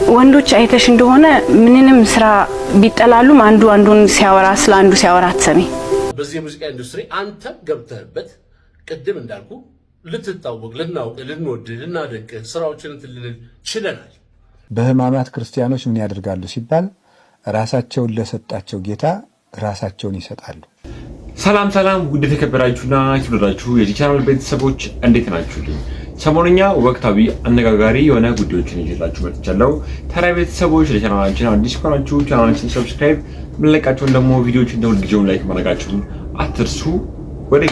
ወንዶች አይተሽ እንደሆነ ምንንም ስራ ቢጠላሉም አንዱ አንዱን ሲያወራ ስለ አንዱ ሲያወራ አትሰሚ። በዚህ የሙዚቃ ኢንዱስትሪ አንተ ገብተህበት ቅድም እንዳልኩ ልትታወቅ፣ ልናውቅ፣ ልንወድ፣ ልናደንቅ ስራዎችን ልንል ችለናል። በህማማት ክርስቲያኖች ምን ያደርጋሉ ሲባል ራሳቸውን ለሰጣቸው ጌታ ራሳቸውን ይሰጣሉ። ሰላም ሰላም፣ ውድ ተከበራችሁና የተወደዳችሁ የዚህ ቻናል ቤተሰቦች እንዴት ናችሁልኝ? ሰሞኑኛ ወቅታዊ አነጋጋሪ የሆነ ጉዳዮችን ይዤላችሁ መጥቻለሁ። ታዲያ ቤተሰቦች ለቻናላችን አዲስ ከሆናችሁ ቻናላችንን ሰብስክራይብ፣ ምንለቃቸውን ደግሞ ቪዲዮዎችን እንደ ሁልጊዜውም ላይክ ማድረጋችሁን አትርሱ። ወደ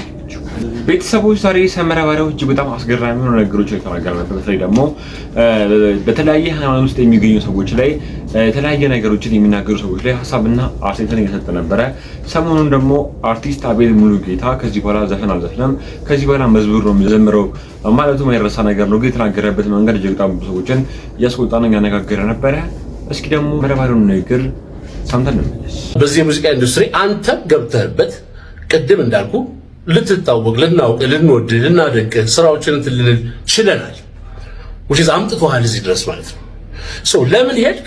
ቤተሰቦች ዛሬ ሰመረ ባሪያው እጅግ በጣም አስገራሚ የሆኑ ነገሮችን የተናገረ ነበር። በተለይ ደግሞ በተለያየ ሃይማኖት ውስጥ የሚገኙ ሰዎች ላይ የተለያየ ነገሮችን የሚናገሩ ሰዎች ላይ ሀሳብና አስተያየትን እየሰጠ ነበረ። ሰሞኑን ደግሞ አርቲስት አቤል ሙሉጌታ ከዚህ በኋላ ዘፈን አልዘፍንም፣ ከዚህ በኋላ መዝሙር ነው የሚዘምረው ማለቱ የማይረሳ ነገር ነው። ግን የተናገረበት መንገድ እጅግ በጣም ብዙ ሰዎችን እያስቆጣና ያነጋገረ ነበረ። እስኪ ደግሞ ሰመረ ባሪያውን ንግግር ሰምተን እንመለስ። በዚህ የሙዚቃ ኢንዱስትሪ አንተ ገብተህበት ቅድም እንዳልኩ ልትታወቅ፣ ልናውቅ፣ ልንወድ፣ ልናደንቅ ስራዎችን ልንል ችለናል። which is አምጥቶሃል እዚህ ድረስ ማለት ነው። ለምን ሄድክ?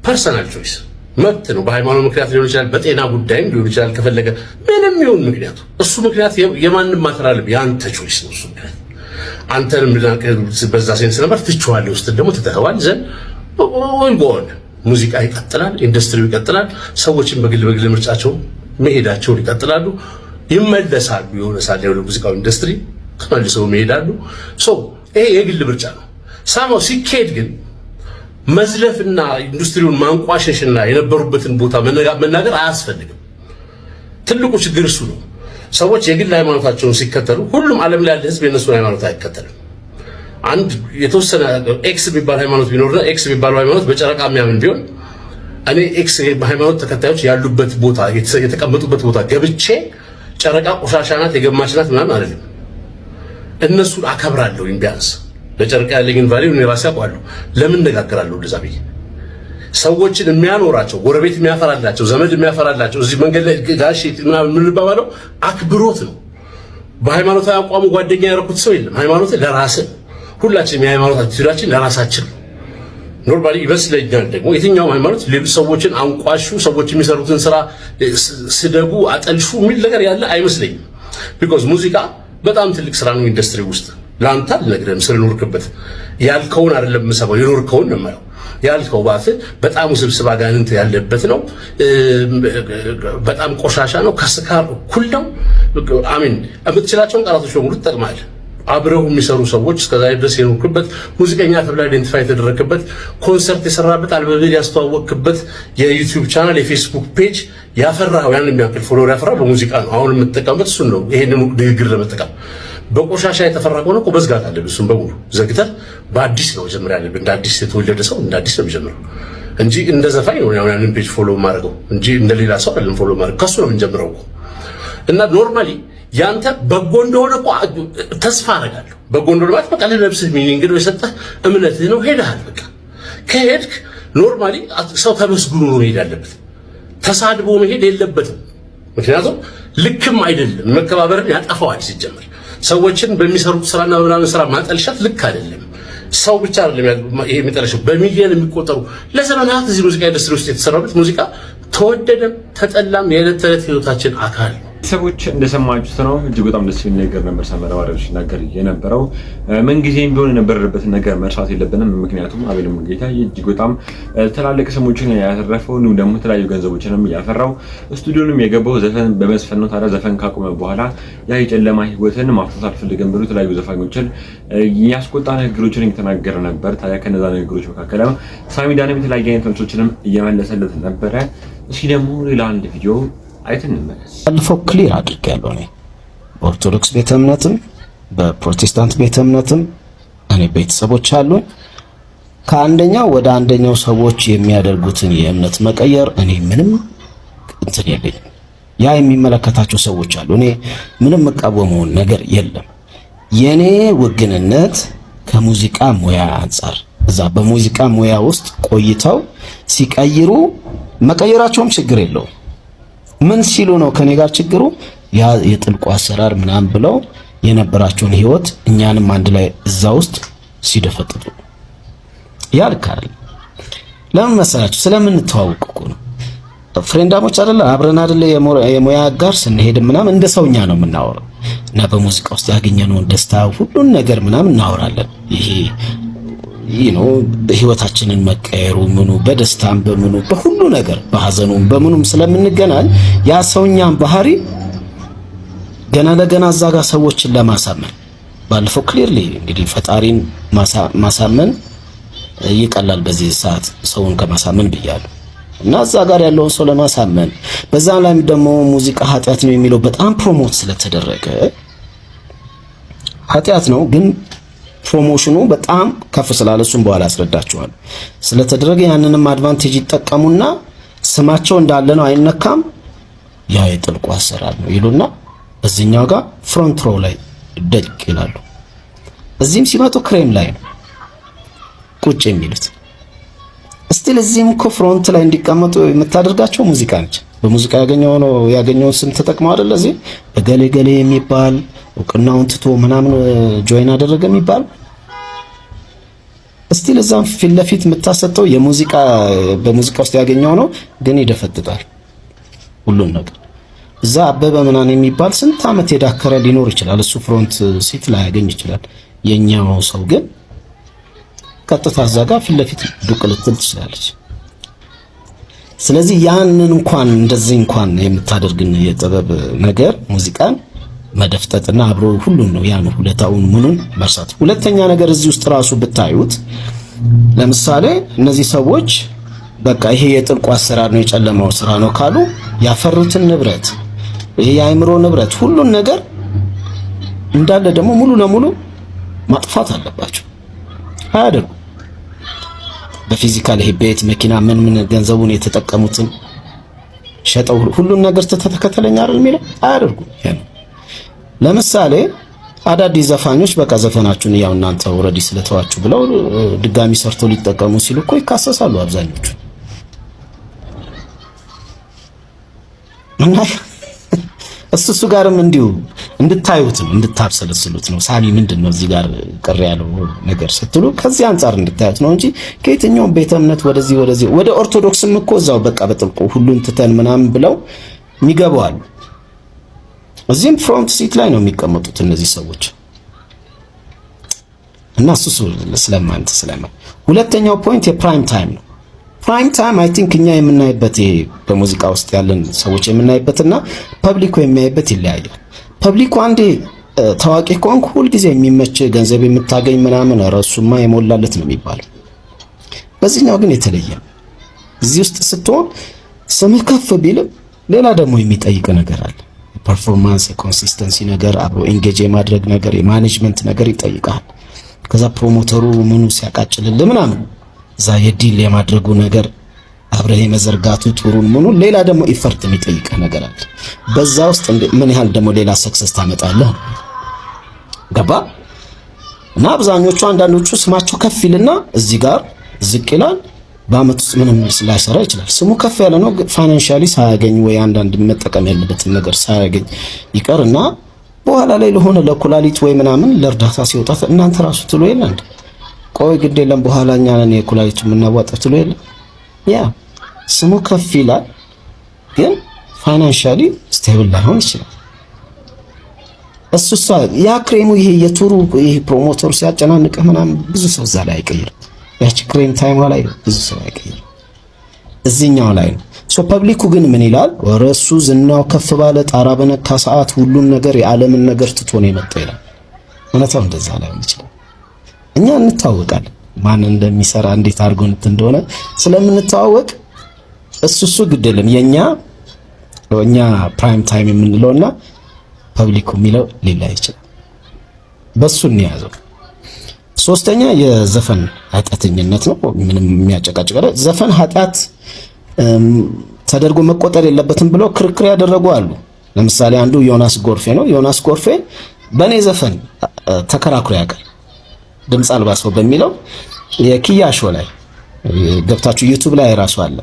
ፐርሰናል ቾይስ መብት ነው። በሃይማኖት ምክንያት ሊሆን ይችላል፣ በጤና ጉዳይም ሊሆን ይችላል። ከፈለገ ምንም ይሁን ምክንያቱ፣ እሱ ምክንያት የማንም ማተራለም ያንተ ቾይስ ነው። እሱ ምክንያት አንተንም በዛ ሴንስ ነበር ትችዋለህ፣ ውስጥ ደግሞ ትተኸዋል። ዘን ወይ ጎን ሙዚቃ ይቀጥላል፣ ኢንዱስትሪው ይቀጥላል። ሰዎችን በግል ምርጫቸው መሄዳቸውን ይቀጥላሉ፣ ይመለሳሉ። የሆነ ሳለ ያለው ሙዚቃው ኢንዱስትሪ ተመልሰው ይሄዳሉ። ይሄ የግል ምርጫ ነው። ሳማው ሲኬድ ግን መዝለፍና ኢንዱስትሪውን ማንቋሸሽና የነበሩበትን ቦታ መናገር አያስፈልግም። ትልቁ ችግር እሱ ነው። ሰዎች የግል ሃይማኖታቸውን ሲከተሉ ሁሉም ዓለም ላይ ያለ ህዝብ የነሱን ሃይማኖት አይከተልም። አንድ የተወሰነ ኤክስ የሚባል ሃይማኖት ቢኖርና ኤክስ የሚባለው ሃይማኖት በጨረቃ የሚያምን ቢሆን እኔ ኤክስ ሃይማኖት ተከታዮች ያሉበት ቦታ የተቀመጡበት ቦታ ገብቼ ጨረቃ ቆሻሻ ናት የገማች ናት ምናምን አይደለም። እነሱን አከብራለሁ። ቢያንስ ለጨረቃ ያለኝን ቫልዩ እኔ ራሴ አውቃለሁ። ለምን እነጋገራለሁ እንደዛ ብዬ? ሰዎችን የሚያኖራቸው ጎረቤት የሚያፈራላቸው ዘመድ የሚያፈራላቸው እዚህ መንገድ ላይ ጋሽ ምናምን የምንባባለው አክብሮት ነው። በሃይማኖታዊ አቋሙ ጓደኛ ያደረኩት ሰው የለም። ሃይማኖት ለራስህ፣ ሁላችንም የሃይማኖት አትችላችን ለራሳችን ኖርማሊ ይመስለኛል። ደግሞ የትኛውም ሃይማኖት ሌሎች ሰዎችን አንቋሹ፣ ሰዎች የሚሰሩትን ስራ ስደቡ፣ አጠልሹ የሚል ነገር ያለ አይመስለኝም። ቢኮዝ ሙዚቃ በጣም ትልቅ ስራ ነው ኢንዱስትሪ ውስጥ። ለአንተ አልነግርህም ስለኖርክበት፣ ያልከውን አይደለም የምሰማው የኖርከውን ነው የማየው። ያልከው ባፍ በጣም ውስብስብ አጋንንት ያለበት ነው። በጣም ቆሻሻ ነው። ከስካር እኩል ነው። አሚን የምትችላቸውን ቃላቶች በሙሉ ትጠቅማለህ። አብረው የሚሰሩ ሰዎች እስከዛሬ ድረስ የኖርክበት፣ ሙዚቀኛ ተብላ አይደንቲፋይ የተደረክበት፣ ኮንሰርት የሰራበት፣ አልበም ያስተዋወቅበት የዩቲዩብ ቻናል፣ የፌስቡክ ፔጅ ያፈራው ያን የሚያክል ፎሎወር ያፈራው በሙዚቃ ነው። አሁን የምትጠቀምበት እሱን ነው። ይሄንን ንግግር ለመጠቀም በቆሻሻ የተፈራ ከሆነ እኮ መዝጋት አለብህ። እሱን በሙሉ ዘግተህ በአዲስ ነው መጀመሪያ ያለብህ። እንደ አዲስ የተወለደ ሰው እንደ አዲስ ነው የሚጀምረው እንጂ እንደ ዘፋኝ ነው ያንን ፔጅ ፎሎ ማድረገው እንጂ እንደ ሌላ ሰው አይደለም ፎሎ ማድረግ። ከሱ ነው የምንጀምረው እኮ እና ኖርማሊ ያንተ በጎ እንደሆነ እኮ ተስፋ አደርጋለሁ። በጎ እንደሆነ ማለት በቃ ለነፍስህ ሚኒንግ ነው የሰጠህ እምነትህ ነው። ሄደሃል። በቃ ከሄድክ ኖርማሊ ሰው ተመስግኖ ነው መሄድ ያለበት፣ ተሳድቦ መሄድ የለበትም። ምክንያቱም ልክም አይደለም። መከባበርን ያጠፋዋል። ሲጀመር ሰዎችን በሚሰሩት ስራና በምናምን ስራ ማጠልሻት ልክ አይደለም። ሰው ብቻ አይደለም ይሄ የሚጠለሸው፣ በሚሊዮን የሚቆጠሩ ለዘመናት እዚህ ሙዚቃ ኢንዱስትሪ ውስጥ የተሰራበት ሙዚቃ ተወደደም ተጠላም የዕለት ተዕለት ህይወታችን አካል ነው። ሰዎች እንደሰማችሁት ነው። እጅግ በጣም ደስ የሚል ነገር ነበር ሰመረ ባሪያው ሲናገር የነበረው። ምንጊዜም ቢሆን የነበረበትን ነገር መርሳት የለብንም። ምክንያቱም አቤል ሙሉጌታ እጅግ በጣም ትላልቅ ስሞችን ያተረፈው ነው፣ ደግሞ የተለያዩ ገንዘቦችንም ያፈራው ስቱዲዮንም የገባው ዘፈን በመስፈን ነው። ታዲያ ዘፈን ካቆመ በኋላ ያ የጨለማ ህይወትን ማፍታት አልፈልግም ብሎ የተለያዩ ዘፋኞችን ያስቆጣ ንግግሮችን እየተናገረ ነበር። ታዲያ ከነዛ ንግግሮች መካከል ሳሚዳንም የተለያዩ አይነት መልሶችንም እየመለሰለት ነበረ። እስኪ ደግሞ ሌላ አንድ ቪዲዮ አይተን እንመለስ። አልፎ ክሊር አድርጌያለሁ። እኔ በኦርቶዶክስ ቤተ እምነትም በፕሮቴስታንት ቤተ እምነትም እኔ ቤተሰቦች አሉ። ከአንደኛው ወደ አንደኛው ሰዎች የሚያደርጉትን የእምነት መቀየር እኔ ምንም እንትን የለኝም። ያ የሚመለከታቸው ሰዎች አሉ። እኔ ምንም መቃወመው ነገር የለም። የኔ ውግንነት ከሙዚቃ ሙያ አንፃር እዛ በሙዚቃ ሙያ ውስጥ ቆይተው ሲቀይሩ መቀየራቸውም ችግር የለውም። ምን ሲሉ ነው ከኔ ጋር ችግሩ? ያ የጥልቁ አሰራር ምናምን ብለው የነበራቸውን ህይወት እኛንም አንድ ላይ እዛ ውስጥ ሲደፈጥጡ ያልካል። ለምን መሰላችሁ? ስለምንተዋወቅ እኮ ነው። ፍሬንዳሞች አይደለ? አብረን አይደለ? የሙያ አጋር ስንሄድ ምናምን እንደ ሰውኛ ነው የምናወራው እና በሙዚቃ ውስጥ ያገኘነውን ደስታ ሁሉን ነገር ምናምን እናወራለን። ይሄ ነው ህይወታችንን መቀየሩ ምኑ በደስታም በምኑ በሁሉ ነገር በሐዘኑም በምኑም ስለምንገናኝ ያ ሰውኛን ባህሪ ገና ለገና እዛ ጋር ሰዎችን ለማሳመን ባለፈው ክሊርሊ እንግዲህ ፈጣሪን ማሳመን ይቀላል በዚህ ሰዓት ሰውን ከማሳመን ብያለሁ እና እዛ ጋር ያለውን ሰው ለማሳመን በዛ ላይ ደግሞ ሙዚቃ ኃጢአት ነው የሚለው በጣም ፕሮሞት ስለተደረገ ኃጢአት ነው ግን ፕሮሞሽኑ በጣም ከፍ ስላለ እሱም በኋላ አስረዳቸዋለሁ ስለተደረገ ያንንም አድቫንቴጅ ይጠቀሙና ስማቸው እንዳለ ነው አይነካም ያ የጥልቁ አሰራር ነው ይሉና እዚህኛው ጋር ፍሮንት ሮ ላይ ደቅ ይላሉ እዚህም ሲመጡ ክሬም ላይ ነው ቁጭ የሚሉት እስቲል እዚህም እኮ ፍሮንት ላይ እንዲቀመጡ የምታደርጋቸው ሙዚቃ ነች በሙዚቃ ያገኘውን ስም ተጠቅመው አይደል እዚህ በገሌ ገሌ የሚባል እውቅናውን ትቶ ምናምን ጆይን አደረገ የሚባል እስቲል እዛም ፊት ለፊት የምታሰጠው የሙዚቃ በሙዚቃ ውስጥ ያገኘው ነው ግን ይደፈጥጣል ሁሉን ነገር እዛ አበበ ምናምን የሚባል ስንት ዓመት የዳከረ ሊኖር ይችላል እሱ ፍሮንት ሲት ላይ ያገኝ ይችላል የኛው ሰው ግን ቀጥታ እዛ ጋር ፊት ለፊት ዱቅ ልትል ትችላለች ስለዚህ ያንን እንኳን እንደዚህ እንኳን የምታደርግን የጥበብ ነገር ሙዚቃን መደፍጠጥና አብሮ ሁሉን ነው ያን ሁለታውን ምኑን መርሳት ሁለተኛ ነገር እዚህ ውስጥ ራሱ ብታዩት ለምሳሌ እነዚህ ሰዎች በቃ ይሄ የጥልቁ አሰራር ነው የጨለማው ስራ ነው ካሉ ያፈሩትን ንብረት ይሄ የአእምሮ ንብረት ሁሉን ነገር እንዳለ ደግሞ ሙሉ ለሙሉ ማጥፋት አለባቸው አያደርጉ በፊዚካል ይሄ ቤት መኪና ምን ገንዘቡን የተጠቀሙትን ሸጠው ሁሉን ነገር ተተከተለኛ አይደል የሚለው አያደርጉ ለምሳሌ አዳዲስ ዘፋኞች በቃ ዘፈናችሁን ያው እናንተ ኦሬዲ ስለተዋችሁ ብለው ድጋሚ ሰርተው ሊጠቀሙ ሲሉ እኮ ይካሰሳሉ አብዛኞቹ እና እሱ ጋርም እንዲሁ እንድታዩት ነው እንድታብሰለስሉት ነው ሳሚ ምንድነው እዚህ ጋር ቅር ያለው ነገር ስትሉ ከዚህ አንፃር እንድታዩት ነው እንጂ ከየትኛው ቤተ እምነት ወደዚህ ወደ ኦርቶዶክስም እኮ እዛው በቃ በጥልቁ ሁሉን ትተን ምናምን ብለው የሚገባዋሉ እዚህም ፍሮንት ሲት ላይ ነው የሚቀመጡት እነዚህ ሰዎች እና እሱ ስለማንተ ሁለተኛው ፖይንት የፕራይም ታይም ነው ፕራይም ታይም አይ ቲንክ እኛ የምናይበት በሙዚቃ ውስጥ ያለን ሰዎች የምናይበትና ፐብሊኩ የሚያይበት ይለያያል ፐብሊኩ አንዴ ታዋቂ ከሆንክ ሁሉ ጊዜ የሚመች ገንዘብ የምታገኝ ምናምን ራሱማ የሞላለት ነው የሚባለው በዚህኛው ግን የተለየ እዚህ ውስጥ ስትሆን ስምህ ከፍ ቢልም ሌላ ደግሞ የሚጠይቅ ነገር አለ ፐርፎርማንስ የኮንሲስተንሲ ነገር አብሮ ኤንጌጅ የማድረግ ነገር የማኔጅመንት ነገር ይጠይቃል ከዛ ፕሮሞተሩ ምኑ ሲያቃጭልልህ ምናምን እዛ የዲል የማድረጉ ነገር አብረህ የመዘርጋቱ ጥሩን ምኑ ሌላ ደግሞ ኢፈርት የሚጠይቅ ነገር አለ በዛ ውስጥ ምን ያህል ደግሞ ሌላ ሰክሰስ ታመጣለህ ገባ እና አብዛኞቹ አንዳንዶቹ ስማቸው ከፍ ይልና እዚህ ጋር ዝቅ ይላል በአመት ውስጥ ምንም ላይሰራ ይችላል ስሙ ከፍ ያለ ነው ፋይናንሻሊ ሳያገኝ ወይ አንዳንድ መጠቀም ያለበትን ነገር ሳያገኝ ይቀርና በኋላ ላይ ለሆነ ለኩላሊት ወይ ምናምን ለእርዳታ ሲወጣ እናንተ ራሱ ትሎ የለም ቆይ ግድ የለም በኋላ እኛ ነን የኩላሊቱ የምናዋጣው ትሎ የለም ያ ስሙ ከፍ ይላል ግን ፋይናንሻሊ ስቴብል ላይሆን ይችላል እሱሳ ያ ክሬሙ ይሄ የቱሩ ይሄ ፕሮሞተሩ ሲያጨናንቅ ምናምን ብዙ ሰው እዛ ላይ አይቀይርም ያቺ ክሬም ታይም ላይ ብዙ ሰው አይቀይርም እዚህኛው ላይ ነው ሶ ፐብሊኩ ግን ምን ይላል ወረሱ ዝናው ከፍ ባለ ጣራ በነካ ሰዓት ሁሉን ነገር የዓለምን ነገር ትቶ ነው የመጣው ይላል እውነታው እንደዛ ላይ ይችላል እኛ እንታወቃለን ማን እንደሚሰራ እንዴት አድርጎ እንደሆነ ስለምንታወቅ እሱ ግድልም የኛ ፕራይም ታይም የምንለውና ፐብሊኩ የሚለው ሌላ ይችላል በሱ እንያዘው ሶስተኛ የዘፈን ኃጢአተኝነት ነው ምንም የሚያጨቃጭቅ ዘፈን ኃጢአት ተደርጎ መቆጠር የለበትም ብለው ክርክር ያደረጉ አሉ ለምሳሌ አንዱ ዮናስ ጎርፌ ነው ዮናስ ጎርፌ በኔ ዘፈን ተከራክሮ ያቀር ድምጽ አልባ ሰው በሚለው የኪያሾ ላይ ገብታችሁ ዩቲዩብ ላይ ራሱ አለ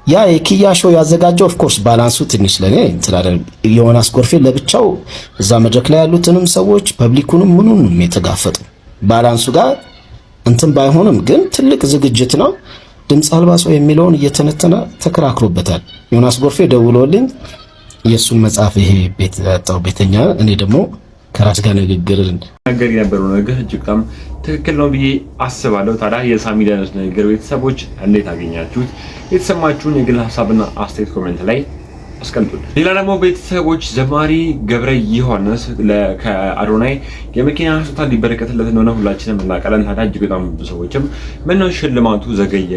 ያ የኪያሾ ያዘጋጀው ኦፍ ኮርስ ባላንሱ ትንሽ ለኔ እንትላደ ዮናስ ጎርፌ ለብቻው እዛ መድረክ ላይ ያሉትንም ሰዎች ፐብሊኩንም ምኑንም የተጋፈጡ ባላንሱ ጋር እንትን ባይሆንም ግን ትልቅ ዝግጅት ነው ድምፅ አልባ ሰው የሚለውን እየተነተነ ተከራክሮበታል። ዮናስ ጎርፌ ደውሎልኝ የሱን መጽሐፍ ይሄ ቤተኛ እኔ ደግሞ ከራስ ጋር ንግግር ነገር የነበረው ነገር እጅግ በጣም ትክክል ነው ብዬ አስባለሁ። ታዲያ የሳሚ ዳንስ ነገር ቤተሰቦች እንዴት አገኛችሁት? የተሰማችሁን የግል ሐሳብና አስተያየት ኮሜንት ላይ አስቀምጡልኝ። ሌላ ደግሞ ቤተሰቦች ዘማሪ ገብረ ዮሐንስ ከአዶናይ የመኪና ስጦታ ሊበረከትለት እንደሆነ ሁላችንም እናውቃለን። ታዲያ እጅግ በጣም ብዙ ሰዎችም ምነው ሽልማቱ ዘገየ፣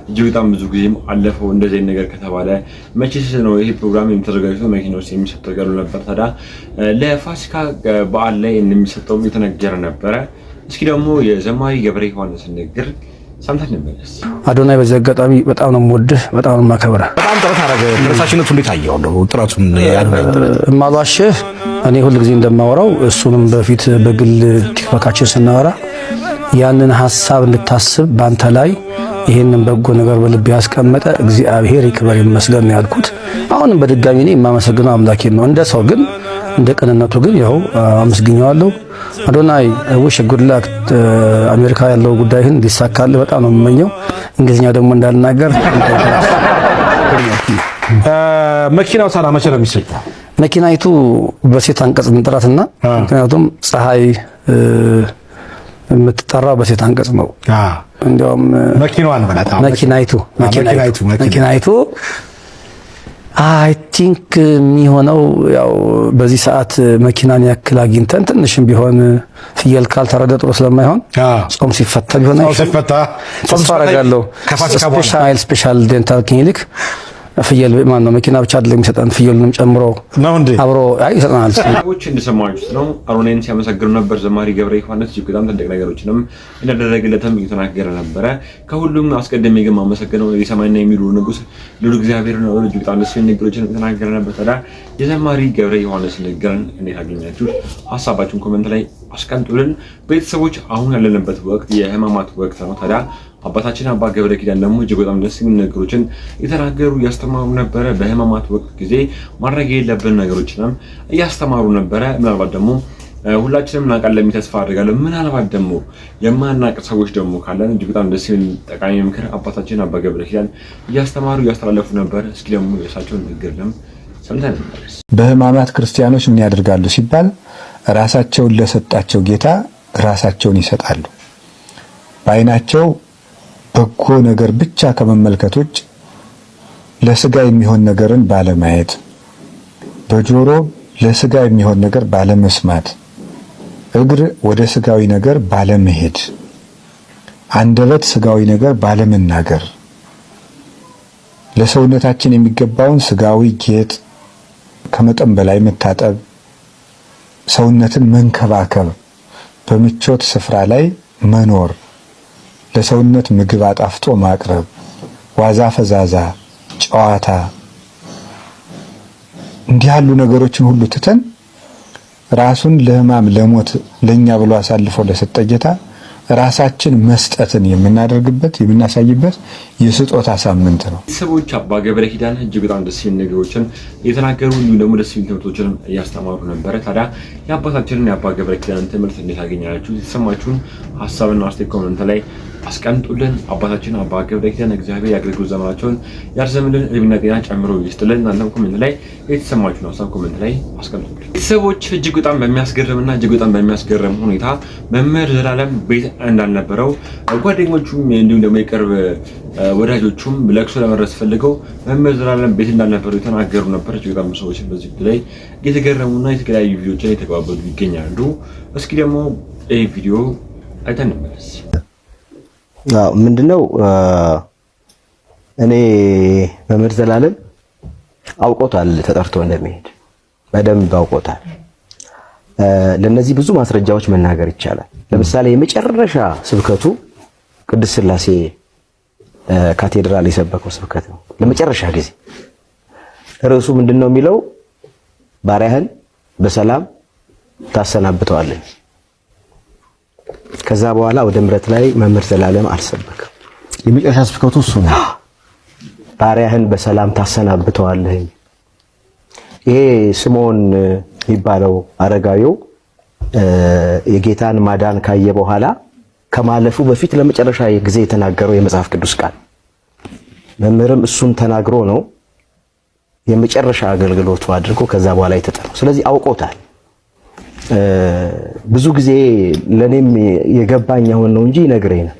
እጅግ በጣም ብዙ ጊዜም አለፈው እንደዚህ ነገር ከተባለ መቼስ ነው ይሄ ፕሮግራም የሚተዘጋጀው መኪና ውስጥ የሚሰጠው ገሉ ነበር። ታዲያ ለፋሲካ በዓል ላይ እንደሚሰጠውም የተነገረ ነበረ። እስኪ ደግሞ የዘማሪ ገብረ ዮሐንስ ንግግር ሰምተን እንመለስ። አዶናይ በዚህ አጋጣሚ በጣም ነው የምወድህ፣ በጣም ነው የማከብረህ። በጣም ጥረት አደረገ። ተነሳሽነቱ እንዴት አየው ነው ጥረቱን እማሏሽህ እኔ ሁሉ ጊዜ እንደማወራው እሱንም በፊት በግል ቲክቶካችን ስናወራ ያንን ሐሳብ እንድታስብ ባንተ ላይ ይሄንን በጎ ነገር በልብ ያስቀመጠ እግዚአብሔር ይክበር ይመስገን ነው ያልኩት። አሁንም በድጋሚ እኔ የማመሰግነው አምላኬን ነው። እንደ ሰው ግን እንደ ቅንነቱ ግን ያው አመስግኘዋለሁ። አዶናይ wish good luck አሜሪካ ያለው ጉዳይህን እንዲሳካልህ በጣም ነው የምመኘው። እንግሊዝኛ ደግሞ እንዳልናገር መኪናው ታዲያ መቼ ነው የሚሰጠው? መኪናይቱ በሴት አንቀጽ እንጥራትና ምክንያቱም ፀሐይ የምትጠራው በሴት አንቀጽ ነው። እንደውም መኪናዋን ማለት መኪናይቱ አይ ቲንክ የሚሆነው ያው በዚህ ሰዓት መኪናን ያክል አግኝተን ትንሽም ቢሆን ፍየል ካልተረደ ጥሩ ስለማይሆን ጾም ሲፈታ ቢሆን ተስፋ አደርጋለሁ። ስፔሻል ዴንታል ክሊኒክ ፍየል ማን ነው መኪና ብቻ አይደለም የሚሰጠን ፍየሉንም ጨምሮ ነው እንዴ አብሮ ይሰጠናል። ሰዎች እንደሰማችሁት ነው አሮናይን ሲያመሰግኑ ነበር። ዘማሪ ገብረ ዮሐንስ እጅግ በጣም ትልቅ ነገሮችንም እንደደረገለትም እየተናገረ ነበረ። ከሁሉም አስቀድሜ ግን ማመሰግነው የሰማይና የሚሉ ንጉስ ልዑል እግዚአብሔር ነው። እጅግ በጣም ደስ የሚል ነገሮችን እየተናገረ ነበር። ታዲያ የዘማሪ ገብረ ዮሐንስ ንግግርን እንዴት አገኛችሁት? ሐሳባችሁን ኮሜንት ላይ አስቀምጡልን። ቤተሰቦች አሁን ያለንበት ወቅት የህማማት ወቅት ነው። ታዲያ አባታችን አባ ገብረ ኪዳን ደግሞ እጅግ በጣም ደስ የሚል ነገሮችን የተናገሩ ያስተማሩ ነበረ። በህማማት ወቅት ጊዜ ማድረግ የሌለብን ነገሮችንም እያስተማሩ ነበረ። ምናልባት ደግሞ ሁላችንም እናውቃለን ተስፋ አድርጋለሁ። ምናልባት ደግሞ የማናውቅ ሰዎች ደግሞ ካለን እጅግ በጣም ደስ የሚል ጠቃሚ ምክር አባታችን አባ ገብረ ኪዳን እያስተማሩ እያስተላለፉ ነበር። እስኪ ደግሞ የእሳቸውን ንግግርንም ሰምተን እንመለስ። በህማማት ክርስቲያኖች ምን ያደርጋሉ ሲባል ራሳቸውን ለሰጣቸው ጌታ ራሳቸውን ይሰጣሉ። በዓይናቸው በጎ ነገር ብቻ ከመመልከት ውጭ ለስጋ የሚሆን ነገርን ባለማየት፣ በጆሮ ለስጋ የሚሆን ነገር ባለመስማት፣ እግር ወደ ስጋዊ ነገር ባለመሄድ፣ አንደበት ስጋዊ ነገር ባለመናገር፣ ለሰውነታችን የሚገባውን ስጋዊ ጌጥ ከመጠን በላይ መታጠብ፣ ሰውነትን መንከባከብ፣ በምቾት ስፍራ ላይ መኖር፣ ለሰውነት ምግብ አጣፍጦ ማቅረብ፣ ዋዛ ፈዛዛ፣ ጨዋታ እንዲህ ያሉ ነገሮችን ሁሉ ትተን ራሱን ለሕማም ለሞት ለኛ ብሎ አሳልፎ ለሰጠ ጌታ ራሳችን መስጠትን የምናደርግበት የምናሳይበት የስጦታ ሳምንት ነው። ሰዎች አባ ገብረ ኪዳን እጅግ በጣም ደስ የሚል ነገሮችን እየተናገሩ እንዲሁም ደግሞ ደስ የሚል ትምህርቶችን እያስተማሩ ነበረ። ታዲያ የአባታችንን የአባ ገብረ ኪዳን ትምህርት እንዴት አገኛችሁ? የተሰማችሁን ሀሳብና አስተያየት ኮሜንት ላይ አስቀምጡልን። አባታችን አባ ገብረ ኪዳን እግዚአብሔር ያገልግሉ ዘመናቸውን ያርዘምልን፣ እድሜና ጤና ጨምሮ ይስጥልን። እናንተም ኮሜንት ላይ የተሰማችሁን ሀሳብ ኮሜንት ላይ አስቀምጡልን። ቤተሰቦች እጅግ በጣም በሚያስገርምና እጅግ በጣም በሚያስገርም ሁኔታ መምህር ዘላለም ቤት እንዳልነበረው ጓደኞቹም እንዲሁም ደግሞ የቅርብ ወዳጆቹም ለቅሶ ለመድረስ ፈልገው መምህር ዘላለም ቤት እንዳልነበረው የተናገሩ ነበር። እጅግ በጣም ሰዎች በዚህ ላይ እየተገረሙና የተለያዩ ቪዲዮዎችን የተቀባበሉ ይገኛሉ። እስኪ ደግሞ ይህ ቪዲዮ አይተን እንመለስ። ምንድነው እኔ መምህር ዘላለም አውቆታል፣ ተጠርቶ እንደሚሄድ በደንብ አውቆታል። ለነዚህ ብዙ ማስረጃዎች መናገር ይቻላል። ለምሳሌ የመጨረሻ ስብከቱ ቅድስት ሥላሴ ካቴድራል የሰበከው ስብከት ነው። ለመጨረሻ ጊዜ ርዕሱ ምንድነው የሚለው? ባሪያህን በሰላም ታሰናብተዋለህ። ከዛ በኋላ ወደ ምሕረት ላይ መምህር ዘላለም አልሰበከም። የመጨረሻ ስብከቱ እሱ ነው። ባሪያህን በሰላም ታሰናብተዋለህ። ይሄ ስምዖን የሚባለው አረጋዊው የጌታን ማዳን ካየ በኋላ ከማለፉ በፊት ለመጨረሻ ጊዜ የተናገረው የመጽሐፍ ቅዱስ ቃል መምህርም እሱን ተናግሮ ነው የመጨረሻ አገልግሎቱ አድርጎ ከዛ በኋላ የተጠራው። ስለዚህ አውቆታል። ብዙ ጊዜ ለኔም የገባኝ አሁን ነው እንጂ ይነግረኝ ነበር።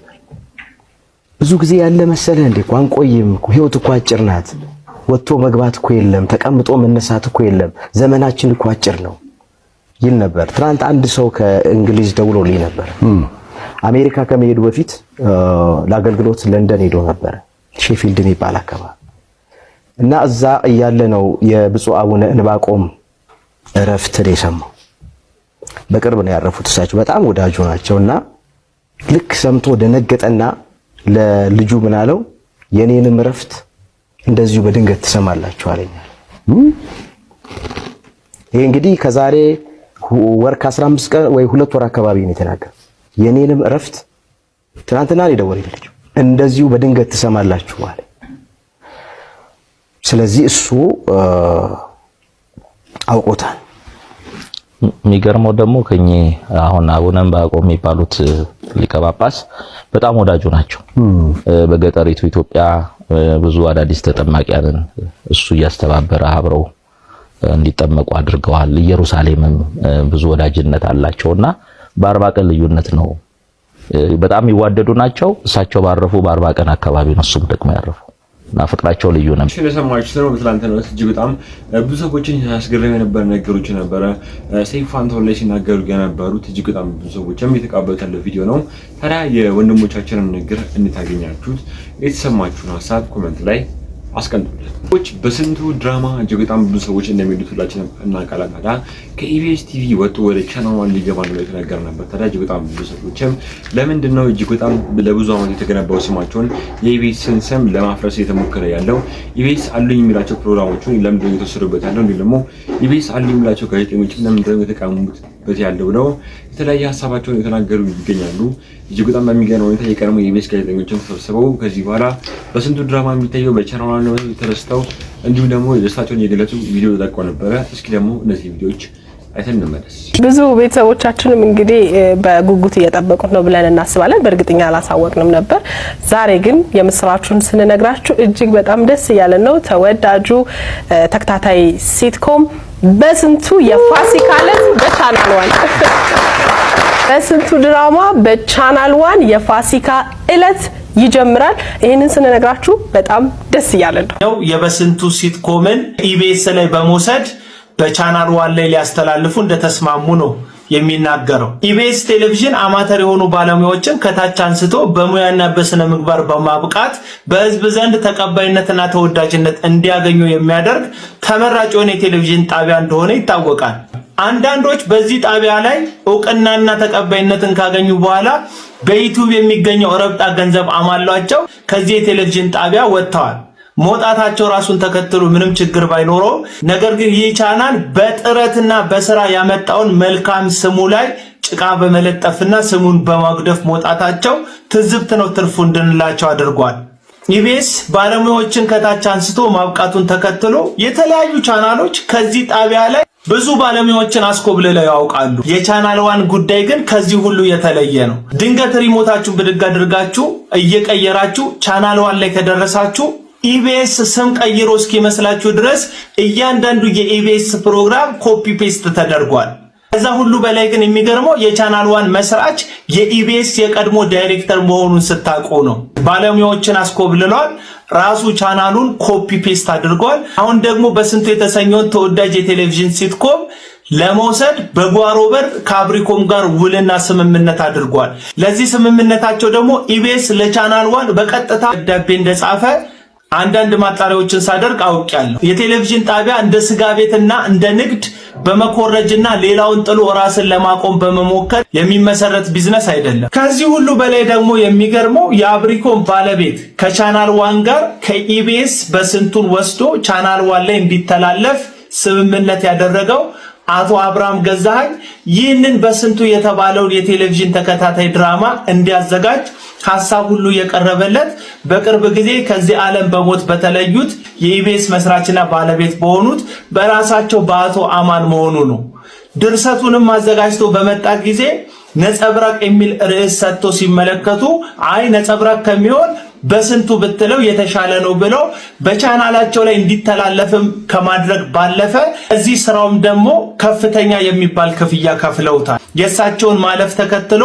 ብዙ ጊዜ ያለ መሰለህ እንዴ እኮ አንቆይም እኮ ህይወት እኮ አጭር ናት። ወጥቶ መግባት እኮ የለም፣ ተቀምጦ መነሳት እኮ የለም፣ ዘመናችን እኮ አጭር ነው ይል ነበር። ትናንት አንድ ሰው ከእንግሊዝ ደውሎልኝ ነበር። አሜሪካ ከመሄዱ በፊት ለአገልግሎት ለንደን ሄዶ ነበር፣ ሼፊልድ የሚባል አካባቢ እና እዛ እያለ ነው የብፁዕ አቡነ ዕንባቆም እረፍትን የሰማው። በቅርብ ነው ያረፉት። እሳቸው በጣም ወዳጁ ናቸውና ልክ ሰምቶ ደነገጠና ለልጁ ምን አለው? የኔንም እረፍት እንደዚሁ በድንገት ትሰማላችሁ አለኝ። ይሄ እንግዲህ ከዛሬ ወር ከ15 ቀን ወይ 2 ወር አካባቢ ነው የተናገረው። የኔንም እረፍት ትናንትና ነው የደወለልኝ ልጁ፣ እንደዚሁ በድንገት ትሰማላችሁ አለ። ስለዚህ እሱ አውቆታል። የሚገርመው ደግሞ ከኚህ አሁን አቡነ ዕንባቆም የሚባሉት ሊቀ ጳጳስ በጣም ወዳጁ ናቸው። በገጠሪቱ ኢትዮጵያ ብዙ አዳዲስ ተጠማቂያንን እሱ እያስተባበረ አብረው እንዲጠመቁ አድርገዋል። ኢየሩሳሌምም ብዙ ወዳጅነት አላቸውና በ40 ቀን ልዩነት ነው። በጣም ይዋደዱ ናቸው። እሳቸው ባረፉ በ40 ቀን አካባቢ ነው እሱም ደግሞ ያረፉ እና ፍቅራቸው ልዩ ነው። ስለሰማችሁ ነው በትላንትናው ዕለት እጅግ በጣም ብዙ ሰዎችን ያስገረመ የነበረ ነገሮች ነበረ። ሰይፉ ፋንታሁን ላይ ሲናገሩ የነበሩት እጅግ በጣም ብዙ ሰዎችም የተቀበሉት ያለው ቪዲዮ ነው። ታዲያ የወንድሞቻችንን ንግግር እንታገኛችሁት የተሰማችሁን ሀሳብ ኮሜንት ላይ አስቀምጡልን። በስንቱ ድራማ እጅግ በጣም ብዙ ሰዎች እንደሚሉት ሁላችንም እናውቃለን። ታዲያ ከኢቢኤስ ቲቪ ወጥቶ ወደ ቻናል ዋን ሊገባ ነው የተነገረ ነበር። ታዲያ እጅግ በጣም ብዙ ሰዎችም ለምንድን ነው እጅግ በጣም ለብዙ ዓመት የተገነባው ስማቸውን የኢቢኤስን ስም ለማፍረስ እየተሞከረ ያለው? ኢቢኤስ አሉኝ የሚላቸው ፕሮግራሞችን ለምንድን ነው የተወሰዱበት ያለው? እንዲሁም ደግሞ ኢቢኤስ አሉኝ የሚላቸው ጋዜጠኞችን ለምንድን ነው የተቃወሙበት ያለው ብለው የተለያየ ሀሳባቸውን የተናገሩ ይገኛሉ። እጅግ በጣም በሚገርም ሁኔታ የቀድሞ የኢቢኤስ ጋዜጠኞችን ተሰብስበው ከዚህ በኋላ በስንቱ ድራማ የሚታየው በቻናል ዋን ነው ተረስተው እንዲሁም ደግሞ ደስታቸውን የገለጹ ቪዲዮ ተለቀው ነበረ። እስኪ ደግሞ እነዚህ ቪዲዮዎች አይተን እንመለስ። ብዙ ቤተሰቦቻችንም እንግዲህ በጉጉት እየጠበቁት ነው ብለን እናስባለን። በእርግጠኛ አላሳወቅንም ነበር። ዛሬ ግን የምስራቹን ስንነግራችሁ እጅግ በጣም ደስ እያለን ነው። ተወዳጁ ተከታታይ ሲትኮም በስንቱ የፋሲካ ዕለት በቻናል ዋን በስንቱ ድራማ በቻናል ዋን የፋሲካ ዕለት ይጀምራል። ይሄንን ስንነግራችሁ በጣም ደስ እያለን ነው። የበስንቱ ሲትኮምን ኢቢኤስ ላይ በመውሰድ በቻናል ዋን ላይ ሊያስተላልፉ እንደተስማሙ ነው የሚናገረው። ኢቢኤስ ቴሌቪዥን አማተር የሆኑ ባለሙያዎችን ከታች አንስቶ በሙያና በስነ ምግባር በማብቃት በህዝብ ዘንድ ተቀባይነትና ተወዳጅነት እንዲያገኙ የሚያደርግ ተመራጭ የሆነ የቴሌቪዥን ጣቢያ እንደሆነ ይታወቃል። አንዳንዶች በዚህ ጣቢያ ላይ እውቅናና ተቀባይነትን ካገኙ በኋላ በዩቲዩብ የሚገኘው ረብጣ ገንዘብ አማሏቸው ከዚህ የቴሌቪዥን ጣቢያ ወጥተዋል። መውጣታቸው ራሱን ተከትሎ ምንም ችግር ባይኖረው፣ ነገር ግን ይህ ቻናል በጥረትና በስራ ያመጣውን መልካም ስሙ ላይ ጭቃ በመለጠፍና ስሙን በማጉደፍ መውጣታቸው ትዝብት ነው ትርፉ እንድንላቸው አድርጓል። ኢቢኤስ ባለሙያዎችን ከታች አንስቶ ማብቃቱን ተከትሎ የተለያዩ ቻናሎች ከዚህ ጣቢያ ላይ ብዙ ባለሙያዎችን አስኮብልለው ያውቃሉ። የቻናል ዋን ጉዳይ ግን ከዚህ ሁሉ የተለየ ነው። ድንገት ሪሞታችሁን ብድግ አድርጋችሁ እየቀየራችሁ ቻናል ዋን ላይ ከደረሳችሁ ኢቢኤስ ስም ቀይሮ እስኪመስላችሁ ድረስ እያንዳንዱ የኢቢኤስ ፕሮግራም ኮፒ ፔስት ተደርጓል። ከዛ ሁሉ በላይ ግን የሚገርመው የቻናል ዋን መስራች የኢቢኤስ የቀድሞ ዳይሬክተር መሆኑን ስታውቁ ነው። ባለሙያዎችን አስኮብልሏል። ራሱ ቻናሉን ኮፒ ፔስት አድርጓል። አሁን ደግሞ በስንቱ የተሰኘውን ተወዳጅ የቴሌቪዥን ሲትኮም ለመውሰድ በጓሮ በር ከአብሪኮም ጋር ውልና ስምምነት አድርጓል። ለዚህ ስምምነታቸው ደግሞ ኢቢኤስ ለቻናል ዋን በቀጥታ ደብዳቤ እንደጻፈ አንዳንድ ማጣሪያዎችን ሳደርግ አውቄያለሁ። የቴሌቪዥን ጣቢያ እንደ ስጋ ቤትና እንደ ንግድ በመኮረጅና ሌላውን ጥሎ ራስን ለማቆም በመሞከር የሚመሰረት ቢዝነስ አይደለም። ከዚህ ሁሉ በላይ ደግሞ የሚገርመው የአብሪኮም ባለቤት ከቻናል ዋን ጋር ከኢቢኤስ በስንቱን ወስዶ ቻናል ዋን ላይ እንዲተላለፍ ስምምነት ያደረገው አቶ አብርሃም ገዛኸኝ ይህንን በስንቱ የተባለውን የቴሌቪዥን ተከታታይ ድራማ እንዲያዘጋጅ ሐሳብ ሁሉ የቀረበለት በቅርብ ጊዜ ከዚህ ዓለም በሞት በተለዩት የኢቢኤስ መስራችና ባለቤት በሆኑት በራሳቸው በአቶ አማን መሆኑ ነው። ድርሰቱንም አዘጋጅቶ በመጣ ጊዜ ነጸብራቅ የሚል ርዕስ ሰጥቶ ሲመለከቱ አይ ነጸብራቅ ከሚሆን በስንቱ ብትለው የተሻለ ነው ብለው በቻናላቸው ላይ እንዲተላለፍም ከማድረግ ባለፈ እዚህ ስራውም ደግሞ ከፍተኛ የሚባል ክፍያ ከፍለውታል። የእሳቸውን ማለፍ ተከትሎ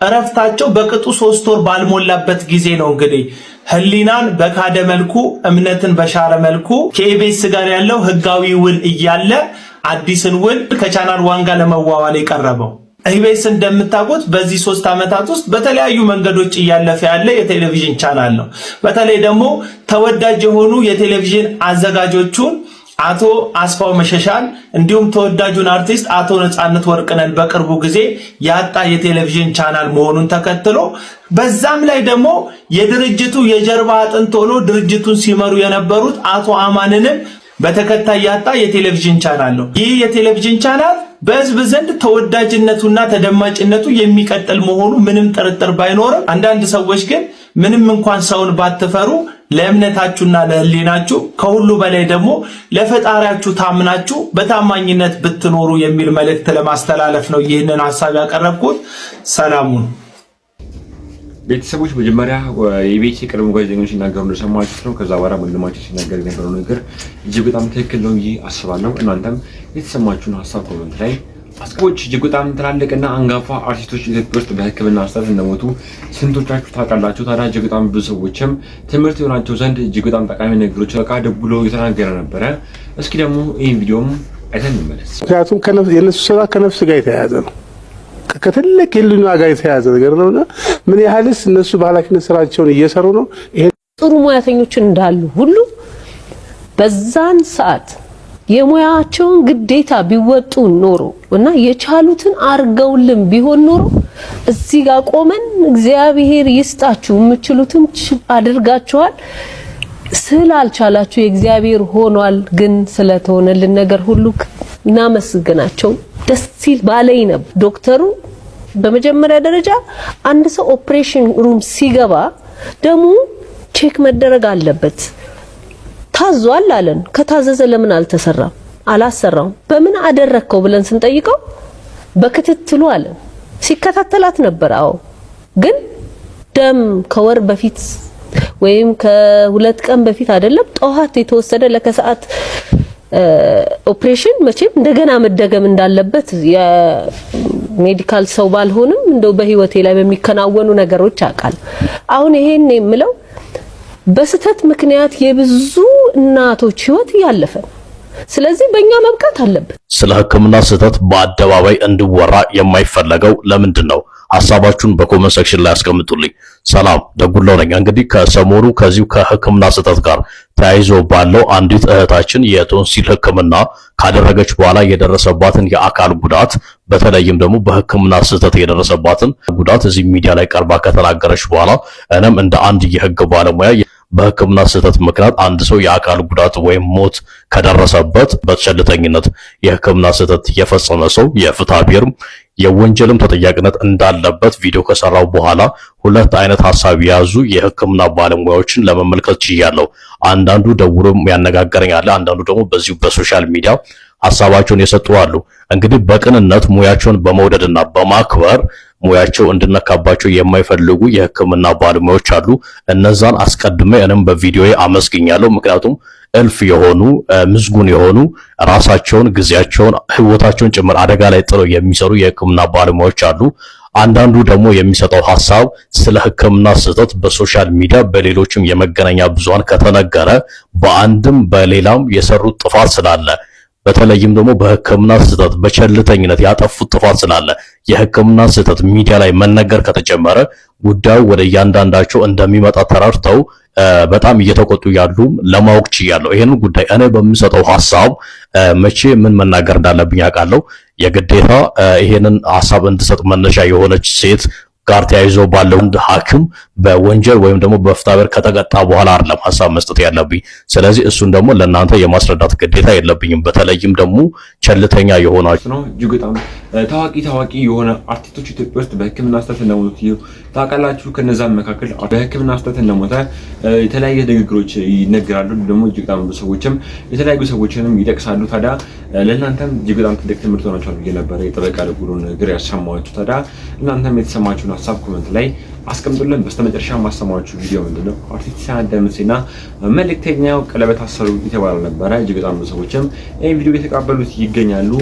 እረፍታቸው በቅጡ 3 ወር ባልሞላበት ጊዜ ነው እንግዲህ ህሊናን በካደ መልኩ እምነትን በሻረ መልኩ ከኢቢኤስ ጋር ያለው ህጋዊ ውል እያለ አዲስን ውል ከቻናል ዋን ጋር ለመዋዋል የቀረበው። ኢቢኤስ እንደምታውቁት በዚህ 3 ዓመታት ውስጥ በተለያዩ መንገዶች እያለፈ ያለ የቴሌቪዥን ቻናል ነው። በተለይ ደግሞ ተወዳጅ የሆኑ የቴሌቪዥን አዘጋጆቹን አቶ አስፋው መሸሻን እንዲሁም ተወዳጁን አርቲስት አቶ ነጻነት ወርቅነን በቅርቡ ጊዜ ያጣ የቴሌቪዥን ቻናል መሆኑን ተከትሎ በዛም ላይ ደግሞ የድርጅቱ የጀርባ አጥንት ሆኖ ድርጅቱን ሲመሩ የነበሩት አቶ አማንንም በተከታይ ያጣ የቴሌቪዥን ቻናል ነው። ይህ የቴሌቪዥን ቻናል በህዝብ ዘንድ ተወዳጅነቱና ተደማጭነቱ የሚቀጥል መሆኑ ምንም ጥርጥር ባይኖርም አንዳንድ ሰዎች ግን ምንም እንኳን ሰውን ባትፈሩ ለእምነታችሁና ለህሊናችሁ ከሁሉ በላይ ደግሞ ለፈጣሪያችሁ ታምናችሁ በታማኝነት ብትኖሩ የሚል መልእክት ለማስተላለፍ ነው ይህንን ሐሳብ ያቀረብኩት። ሰላሙን ቤተሰቦች መጀመሪያ የኢቢኤስ የቀድሞ ጋዜጠኞች ሲናገሩ እንደሰማችሁት ነው። ከዛ በኋላ ወንድማቸው ሲናገር የነበረው ነገር እጅግ በጣም ትክክል ነው ብዬ አስባለሁ። እናንተም የተሰማችሁን ሐሳብ ኮሜንት ላይ አስቀምጡ። እጅግ በጣም ትላልቅና አንጋፋ አርቲስቶች ኢትዮጵያ ውስጥ በሕክምና ስህተት እንደሞቱ ስንቶቻችሁ ታውቃላችሁ? ታዲያ እጅግ በጣም ብዙ ሰዎችም ትምህርት የሆናቸው ዘንድ እጅግ በጣም ጠቃሚ ነገሮች በቃ ደብሎ የተናገረ ነበረ። እስኪ ደግሞ ይህን ቪዲዮም አይተን እንመለስ። ምክንያቱም የነሱ ስራ ከነፍስ ጋር የተያያዘ ነው፣ ከትልቅ ህሊና ጋር የተያያዘ ነገር ነውና ምን ያህልስ እነሱ በኃላፊነት ስራቸውን እየሰሩ ነው። ይሄ ጥሩ ሙያተኞች እንዳሉ ሁሉ በዛን ሰዓት የሙያቸውን ግዴታ ቢወጡ ኖሮ እና የቻሉትን አርገውልን ቢሆን ኖሮ እዚህ ጋር ቆመን እግዚአብሔር ይስጣችሁ የምትችሉትን አድርጋችኋል፣ ስላልቻላችሁ የእግዚአብሔር ሆኗል፣ ግን ስለተሆነልን ነገር ሁሉ እናመስግናቸው ደስ ሲል ባለኝ ነው። ዶክተሩ በመጀመሪያ ደረጃ አንድ ሰው ኦፕሬሽን ሩም ሲገባ ደሙ ቼክ መደረግ አለበት ታዟል አለን። ከታዘዘ ለምን አልተሰራም? አላሰራውም። በምን አደረከው ብለን ስንጠይቀው በክትትሉ አለን። ሲከታተላት ነበር። አዎ፣ ግን ደም ከወር በፊት ወይም ከ2 ቀን በፊት አይደለም ጠዋት የተወሰደ ለከሰዓት ኦፕሬሽን መቼም እንደገና መደገም እንዳለበት የሜዲካል ሰው ባልሆንም እንደው በህይወቴ ላይ በሚከናወኑ ነገሮች አውቃል። አሁን ይሄን የምለው በስተት ምክንያት የብዙ እናቶች ህይወት ያለፈ ነው። ስለዚህ በእኛ መብቃት አለበት። ስለ ህክምና ስህተት በአደባባይ እንዲወራ የማይፈለገው ለምንድን ነው? ሐሳባችሁን በኮሜንት ሴክሽን ላይ አስቀምጡልኝ። ሰላም ደጉላው ነኝ። እንግዲህ ከሰሞኑ ከዚሁ ከህክምና ስህተት ጋር ተያይዞ ባለው አንዲት እህታችን የቶንሲል ህክምና ካደረገች በኋላ የደረሰባትን የአካል ጉዳት በተለይም ደግሞ በህክምና ስህተት የደረሰባትን ጉዳት እዚህ ሚዲያ ላይ ቀርባ ከተናገረች በኋላ እኔም እንደ አንድ የህግ ባለሙያ በህክምና ስህተት ምክንያት አንድ ሰው የአካል ጉዳት ወይም ሞት ከደረሰበት በቸልተኝነት የህክምና ስህተት የፈጸመ ሰው የፍትሐ ብሔርም የወንጀልም ተጠያቂነት እንዳለበት ቪዲዮ ከሰራው በኋላ 2 አይነት ሐሳብ የያዙ የህክምና ባለሙያዎችን ለመመልከት ችያለሁ። አንዳንዱ ደውሎም ያነጋገረኝ አለ፣ አንዳንዱ ደግሞ በዚሁ በሶሻል ሚዲያ ሐሳባቸውን የሰጡ አሉ። እንግዲህ በቅንነት ሙያቸውን በመውደድና በማክበር ሙያቸው እንድነካባቸው የማይፈልጉ የህክምና ባለሙያዎች አሉ። እነዛን አስቀድሜ እኔም በቪዲዮዬ አመስግኛለሁ። ምክንያቱም እልፍ የሆኑ ምስጉን የሆኑ ራሳቸውን፣ ጊዜያቸውን፣ ህይወታቸውን ጭምር አደጋ ላይ ጥለው የሚሰሩ የህክምና ባለሙያዎች አሉ። አንዳንዱ ደግሞ የሚሰጠው ሐሳብ ስለ ህክምና ስህተት በሶሻል ሚዲያ በሌሎችም የመገናኛ ብዙሃን ከተነገረ በአንድም በሌላም የሰሩት ጥፋት ስላለ በተለይም ደግሞ በህክምና ስህተት በቸልተኝነት ያጠፉት ጥፋት ስላለ የህክምና ስህተት ሚዲያ ላይ መነገር ከተጀመረ ጉዳዩ ወደ እያንዳንዳቸው እንደሚመጣ ተረድተው በጣም እየተቆጡ ያሉ ለማወቅ ችያለሁ። ይሄን ጉዳይ እኔ በምሰጠው ሐሳብ መቼ ምን መናገር እንዳለብኝ አውቃለሁ። የግዴታ ይሄንን ሐሳብ እንድሰጥ መነሻ የሆነች ሴት ጋር ተያይዞ ባለው እንደ ሐኪም በወንጀል ወይም ደግሞ በፍትሐ ብሔር ከተቀጣ በኋላ አይደለም ሐሳብ መስጠት ያለብኝ። ስለዚህ እሱን ደግሞ ለእናንተ የማስረዳት ግዴታ የለብኝም። በተለይም ደግሞ ቸልተኛ የሆናችሁ ነው እጅግ በጣም ታዋቂ የሆነ አርቲስቶች ኢትዮጵያ ውስጥ በህክምና ስህተት እንደሞቱ ታውቃላችሁ። ከነዛም መካከል በህክምና ስህተት እንደሞተ የተለያየ ንግግሮች ይነገራሉ። ደግሞ እጅግ በጣም ብዙ ሰዎችም የተለያዩ ሰዎችንም ይጠቅሳሉ። ታዲያ ለእናንተም እጅግ በጣም ትልቅ ትምህርት ሆናችኋል ብዬ ነበረ የጠበቃ ለጉሩን ንግግር ያሰማኋችሁ። ታዲያ እናንተም የተሰማችሁን ሐሳብ ኮሜንት ላይ አስቀምጡልን። በስተመጨረሻ ማስተማራችሁ ቪዲዮ ምንድነው አርቲስት ደምሴና መልእክተኛው ቀለበት አሰሩ የተባለ ነበረ። እጅግ በጣም ብዙ ሰዎችም ይሄን ቪዲዮ የተቀበሉት ይገኛሉ።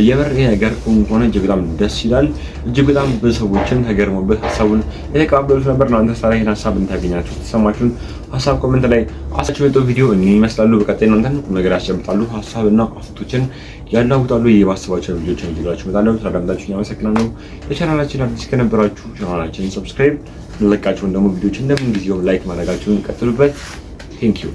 የበር ነገር ሆነ እጅግ በጣም ደስ ይላል። እጅግ በጣም ብዙ ሰዎችን ተገርሞበት ሐሳቡን የተቀበሉት ነበር። እናንተ ታዲያ ይሄን ሐሳብ እንታገኛችሁ ተሰማችሁን? ሐሳብ ኮሜንት ላይ አሳችሁ ቪዲዮ እኔ ይመስላሉ። በቀጣይ እናንተን ነገር ያስጨብጣሉ፣ ሐሳብና አስተያየቶችን ያላውጣሉ። የባሰባቸው ቪዲዮችን ይዤላችሁ እመጣለሁ። ስለዳምጣችሁ ያመሰግናለሁ። ለቻናላችን አዲስ ከነበራችሁ ቻናላችንን ሰብስክራይብ፣ ለቃችሁን ደግሞ ቪዲዮችን እንደምን ጊዜው ላይክ ማድረጋችሁን ቀጥሉበት። ቴንክ ዩ